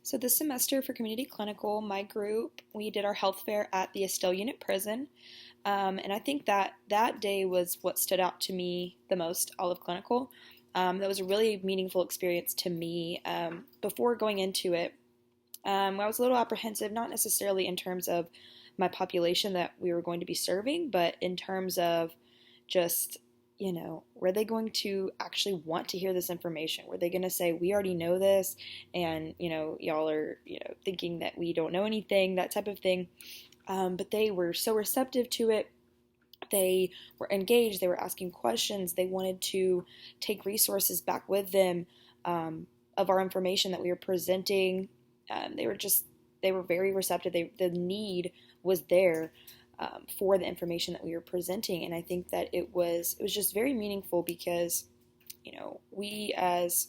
So this semester for Community Clinical, my group, we did our health fair at the Estelle Unit Prison. And I think that that day was what stood out to me the most, all of clinical. That was a really meaningful experience to me. Before going into it, I was a little apprehensive, not necessarily in terms of my population that we were going to be serving, but in terms of just, were they going to actually want to hear this information? Were they going to say, we already know this, and, y'all are, thinking that we don't know anything, that type of thing. But they were so receptive to it. They were engaged. They were asking questions. They wanted to take resources back with them of our information that we were presenting. They were very receptive. The need was there for the information that we were presenting, and I think that it was just very meaningful because, we as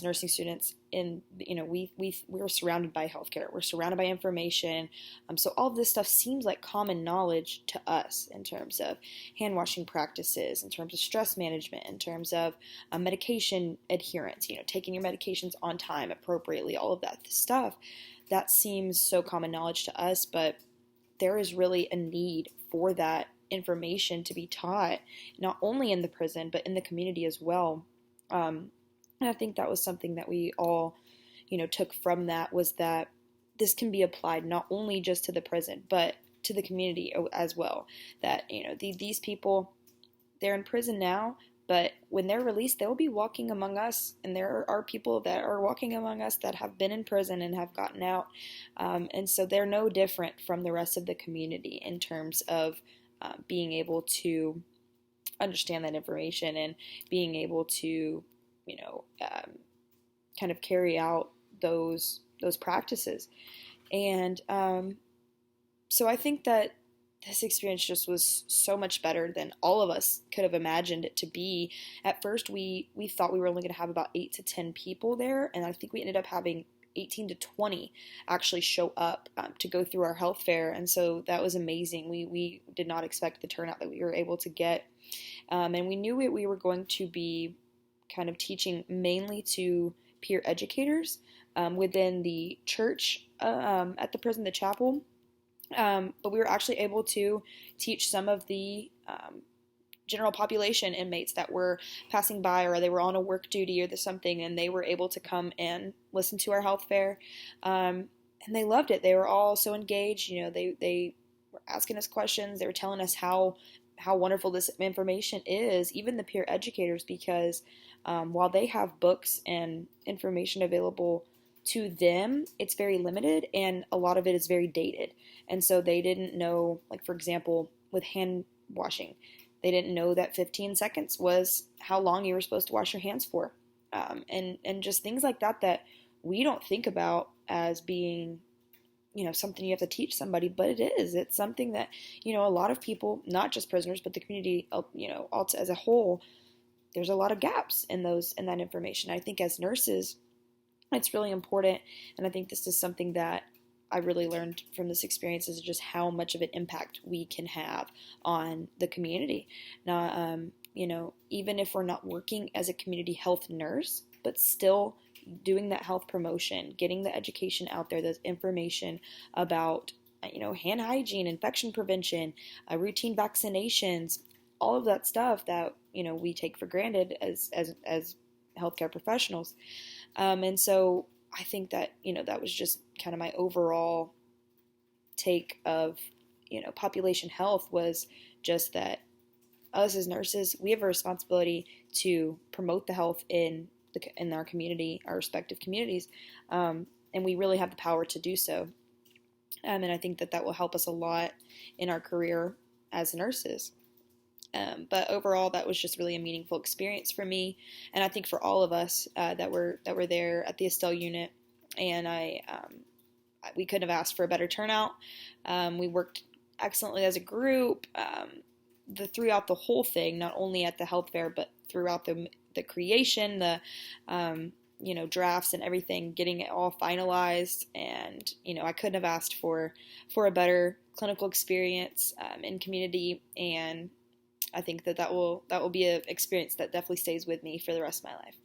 nursing students we're surrounded by healthcare, we're surrounded by information, so all of this stuff seems like common knowledge to us in terms of hand washing practices, in terms of stress management, in terms of medication adherence, taking your medications on time appropriately, all of that stuff that seems so common knowledge to us, but there is really a need for that information to be taught, not only in the prison, but in the community as well. And I think that was something that we all, took from that, was that this can be applied not only just to the prison, but to the community as well. That, these people, they're in prison now, but when they're released, they'll be walking among us, and there are people that are walking among us that have been in prison and have gotten out, and so they're no different from the rest of the community in terms of being able to understand that information and being able to, kind of carry out those practices. And so I think that this experience just was so much better than all of us could have imagined it to be. At first, we thought we were only going to have about 8 to 10 people there, and I think we ended up having 18 to 20 actually show up to go through our health fair, and so that was amazing. We did not expect the turnout that we were able to get, and we knew we were going to be kind of teaching mainly to peer educators within the church at the prison, the chapel. But we were actually able to teach some of the general population inmates that were passing by, or they were on a work duty or something, and they were able to come and listen to our health fair. And they loved it. They were all so engaged. They were asking us questions. They were telling us how wonderful this information is, even the peer educators, because while they have books and information available to them, it's very limited, and a lot of it is very dated. And so they didn't know, like, for example, with hand washing, they didn't know that 15 seconds was how long you were supposed to wash your hands for. And just things like that we don't think about as being, something you have to teach somebody, but it is. It's something that, a lot of people, not just prisoners, but the community, as a whole, there's a lot of gaps in that information. I think as nurses, it's really important, and I think this is something that I really learned from this experience, is just how much of an impact we can have on the community. Now, even if we're not working as a community health nurse, but still doing that health promotion, getting the education out there, the information about, hand hygiene, infection prevention, routine vaccinations, all of that stuff that, we take for granted as healthcare professionals. And so I think that, that was just kind of my overall take of, population health, was just that us as nurses, we have a responsibility to promote the health in our community, our respective communities, and we really have the power to do so. And I think that will help us a lot in our career as nurses. But overall, that was just really a meaningful experience for me, and I think for all of us that were there at the Estelle unit. And we couldn't have asked for a better turnout. We worked excellently as a group throughout the whole thing, not only at the health fair, but throughout the creation, the drafts and everything, getting it all finalized. And I couldn't have asked for a better clinical experience in community, and I think that will be an experience that definitely stays with me for the rest of my life.